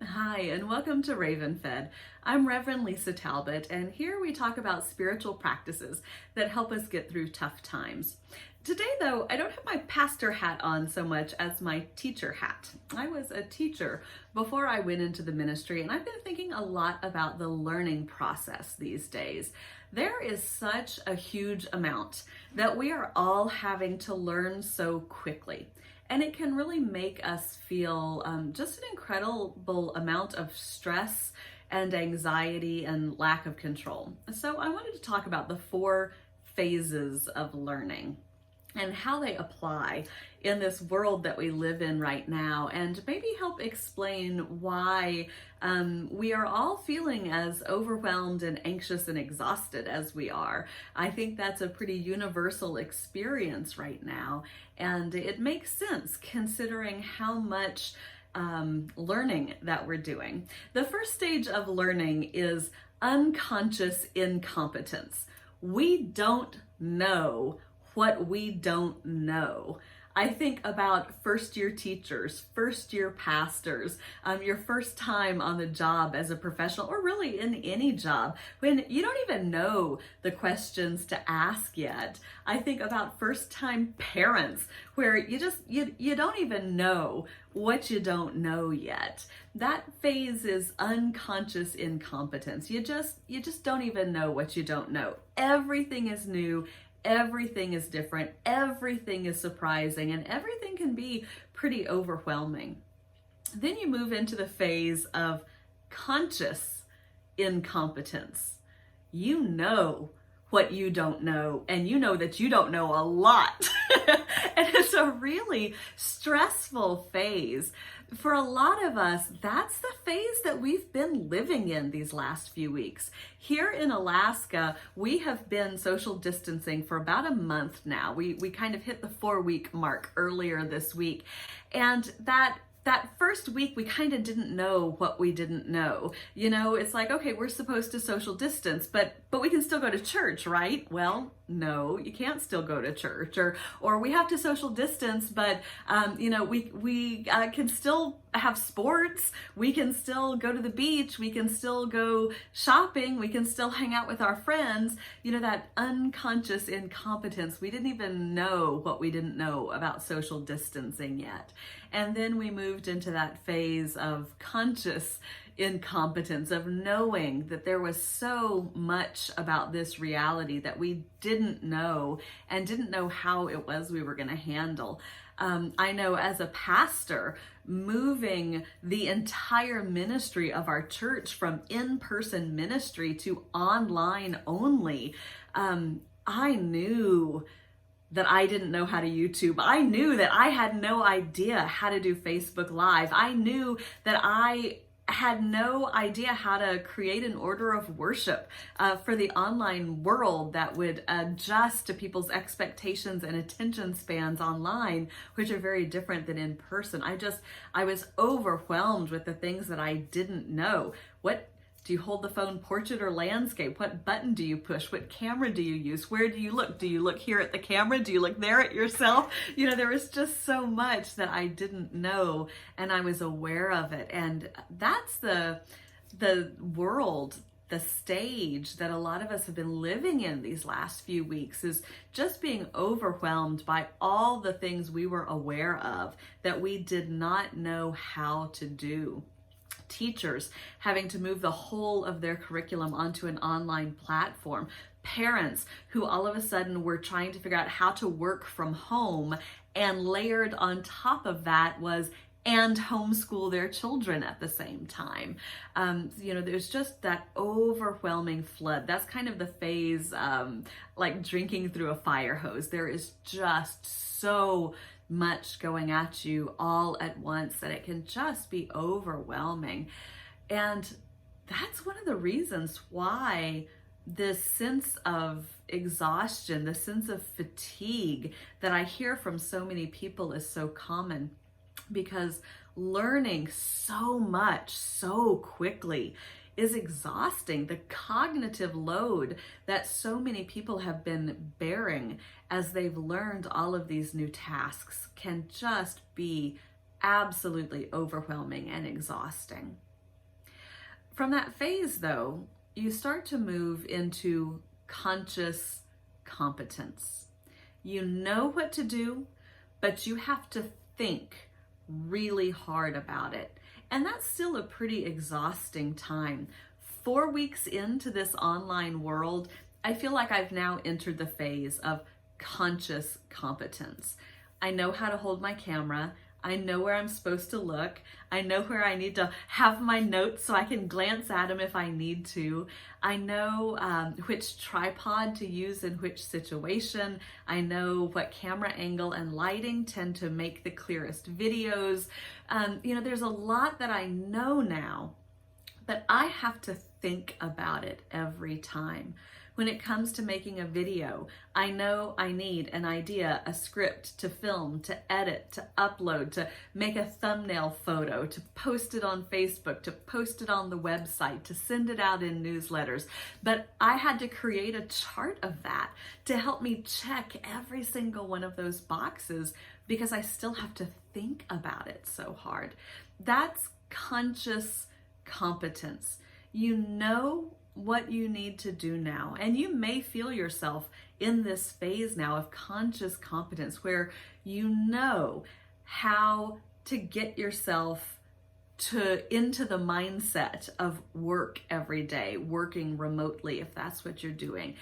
Hi, and welcome to Raven Fed. I'm Reverend Lisa Talbot, and here we talk about spiritual practices that help us get through tough times. Today, though, I don't have my pastor hat on so much as my teacher hat. I was a teacher before I went into the ministry, and I've been thinking a lot about the learning process these days. There is such a huge amount that we are all having to learn so quickly. And it can really make us feel just an incredible amount of stress and anxiety and lack of control. So I wanted to talk about the 4 phases of learning and how they apply in this world that we live in right now, and maybe help explain why we are all feeling as overwhelmed and anxious and exhausted as we are. I think that's a pretty universal experience right now, and it makes sense considering how much learning that we're doing. The first stage of learning is unconscious incompetence. We don't know what we don't know. I think about first-year teachers, first-year pastors, your first time on the job as a professional, or really in any job, when you don't even know the questions to ask yet. I think about first-time parents, where you don't even know what you don't know yet. That phase is unconscious incompetence. You just don't even know what you don't know. Everything is new. Everything is different, everything is surprising, and everything can be pretty overwhelming. Then you move into the phase of conscious incompetence. You know what you don't know, and you know that you don't know a lot. And it's a really stressful phase. For a lot of us, that's the phase that we've been living in these last few weeks. Here in Alaska, we have been social distancing for about a month now. We kind of hit the 4-week mark earlier this week. And that first week, we kind of didn't know what we didn't know. You know, it's like, okay, we're supposed to social distance, but we can still go to church, right? Well, no, you can't still go to church, or we have to social distance, but we can still have sports. We can still go to the beach. We can still go shopping. We can still hang out with our friends. You know, that unconscious incompetence. We didn't even know what we didn't know about social distancing yet. And then we moved into that phase of conscious incompetence, of knowing that there was so much about this reality that we didn't know, and didn't know how it was we were going to handle. I know as a pastor, moving the entire ministry of our church from in-person ministry to online only, I knew that I didn't know how to YouTube. I knew that I had no idea how to do Facebook Live. I knew that I had no idea how to create an order of worship for the online world that would adjust to people's expectations and attention spans online, which are very different than in person. I was overwhelmed with the things that I didn't know. What do you hold the phone, portrait or landscape? What button do you push? What camera do you use? Where do you look? Do you look here at the camera? Do you look there at yourself? You know, there was just so much that I didn't know, and I was aware of it. And that's the world, the stage that a lot of us have been living in these last few weeks, is just being overwhelmed by all the things we were aware of that we did not know how to do. Teachers having to move the whole of their curriculum onto an online platform. Parents who all of a sudden were trying to figure out how to work from home, and layered on top of that was and homeschool their children at the same time. There's just that overwhelming flood. That's kind of the phase, like drinking through a fire hose. There is just so much going at you all at once that it can just be overwhelming. And that's one of the reasons why this sense of exhaustion, the sense of fatigue that I hear from so many people is so common, because learning so much so quickly is exhausting. The cognitive load that so many people have been bearing as they've learned all of these new tasks can just be absolutely overwhelming and exhausting. From that phase, though, you start to move into conscious competence. You know what to do, but you have to think really hard about it. And that's still a pretty exhausting time. 4 weeks into this online world, I feel like I've now entered the phase of conscious competence. I know how to hold my camera. I know where I'm supposed to look. I know where I need to have my notes so I can glance at them if I need to. I know which tripod to use in which situation. I know what camera angle and lighting tend to make the clearest videos. There's a lot that I know now, but I have to think about it every time. When it comes to making a video, I know I need an idea, a script to film, to edit, to upload, to make a thumbnail photo, to post it on Facebook, to post it on the website, to send it out in newsletters. But I had to create a chart of that to help me check every single one of those boxes because I still have to think about it so hard. That's conscious competence. You know what you need to do now. And you may feel yourself in this phase now of conscious competence where you know how to get yourself into the mindset of work every day, working remotely if that's what you're doing.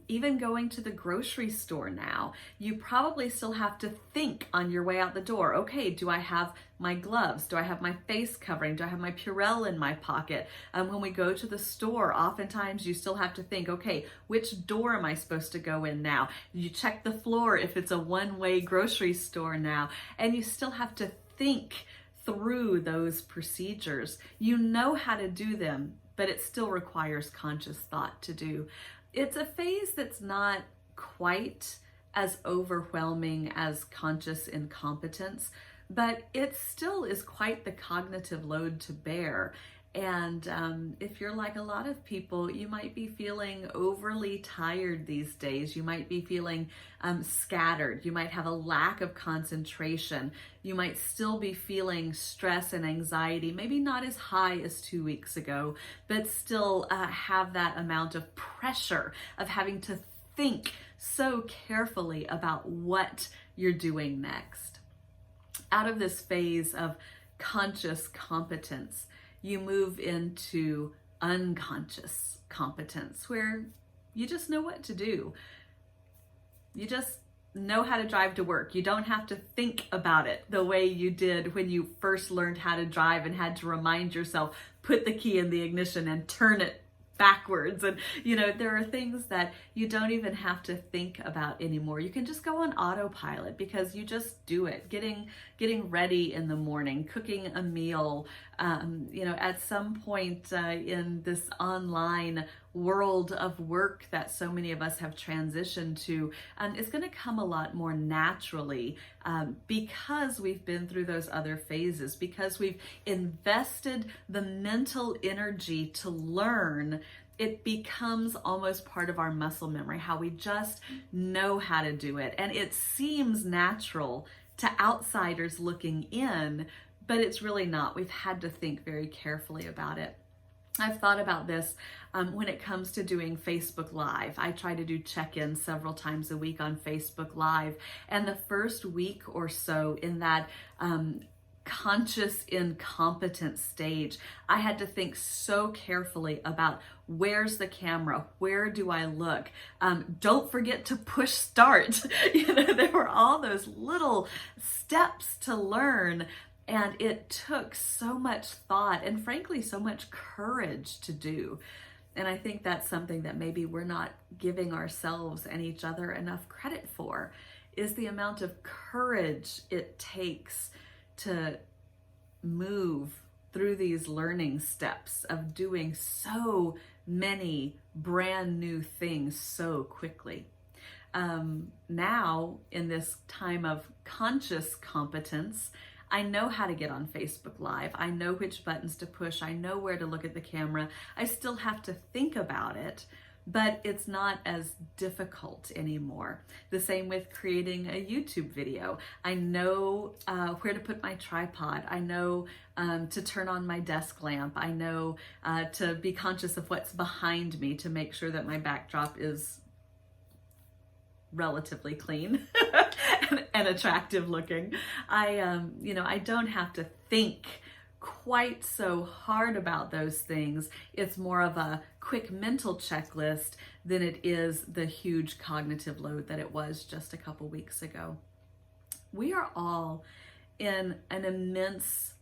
Even going to the grocery store now, you probably still have to think on your way out the door. Okay, do I have my gloves? Do I have my face covering? Do I have my Purell in my pocket? When we go to the store, oftentimes you still have to think, okay, which door am I supposed to go in now? You check the floor if it's a one-way grocery store now, and you still have to think through those procedures. You know how to do them, but it still requires conscious thought to do. It's a phase that's not quite as overwhelming as conscious incompetence, but it still is quite the cognitive load to bear. And if you're like a lot of people, you might be feeling overly tired these days. You might be feeling scattered. You might have a lack of concentration. You might still be feeling stress and anxiety, maybe not as high as 2 weeks ago, but still have that amount of pressure of having to think so carefully about what you're doing next. Out of this phase of conscious competence, you move into unconscious competence where you just know what to do. You just know how to drive to work. You don't have to think about it the way you did when you first learned how to drive and had to remind yourself, put the key in the ignition and turn it backwards. And there are things that you don't even have to think about anymore. You can just go on autopilot because you just do it. Getting ready in the morning, cooking a meal, at some point in this online world of work that so many of us have transitioned to, it's going to come a lot more naturally because we've been through those other phases, because we've invested the mental energy to learn. It becomes almost part of our muscle memory, how we just know how to do it. And it seems natural to outsiders looking in, but it's really not. We've had to think very carefully about it. I've thought about this when it comes to doing Facebook Live. I try to do check-ins several times a week on Facebook Live. And the first week or so in that conscious incompetence stage, I had to think so carefully about where's the camera, where do I look, don't forget to push start. There were all those little steps to learn, and it took so much thought and frankly so much courage to do. And I think that's something that maybe we're not giving ourselves and each other enough credit for, is the amount of courage it takes to move through these learning steps of doing so many brand new things so quickly. Now, in this time of conscious competence, I know how to get on Facebook Live. I know which buttons to push. I know where to look at the camera. I still have to think about it, but it's not as difficult anymore. The same with creating a YouTube video. I know where to put my tripod. I know to turn on my desk lamp. I know to be conscious of what's behind me to make sure that my backdrop is relatively clean and attractive looking. I don't have to think quite so hard about those things. It's more of a quick mental checklist than it is the huge cognitive load that it was just a couple weeks ago. We are all in an immense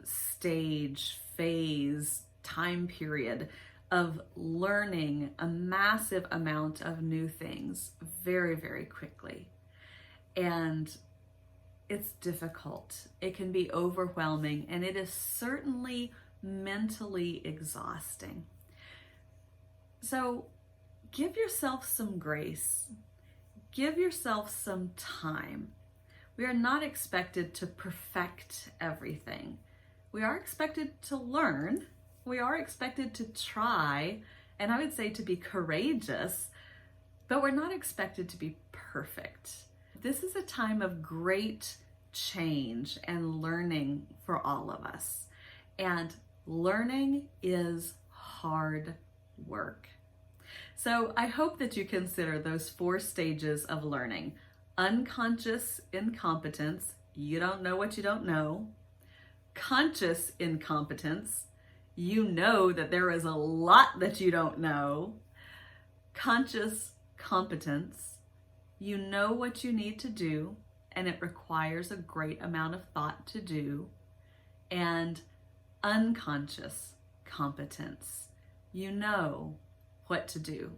stage, phase, time period of learning a massive amount of new things very, very quickly. And it's difficult. It can be overwhelming, and it is certainly mentally exhausting. So give yourself some grace. Give yourself some time. We are not expected to perfect everything. We are expected to learn. We are expected to try, and I would say to be courageous, but we're not expected to be perfect. This is a time of great change and learning for all of us. And learning is hard work. So I hope that you consider those 4 stages of learning. Unconscious incompetence, you don't know what you don't know. Conscious incompetence, you know that there is a lot that you don't know. Conscious competence, you know what you need to do, and it requires a great amount of thought to do. And unconscious competence, you know what to do,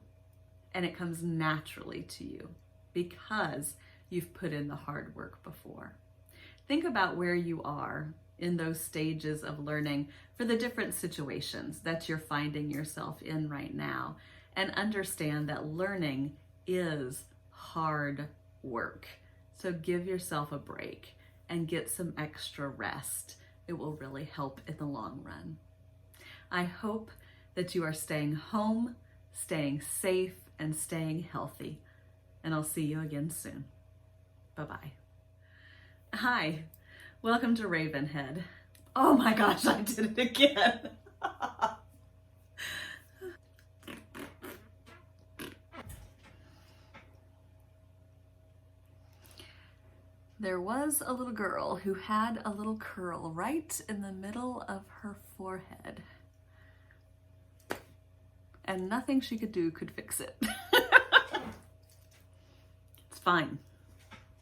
and it comes naturally to you because you've put in the hard work before. Think about where you are in those stages of learning for the different situations that you're finding yourself in right now, and understand that learning is hard work. So give yourself a break and get some extra rest. It will really help in the long run. I hope that you are staying home, staying safe, and staying healthy. And I'll see you again soon. Bye-bye. Hi, welcome to Ravenhead. Oh my gosh, I did it again. There was a little girl who had a little curl right in the middle of her forehead. And nothing she could do could fix it. It's fine.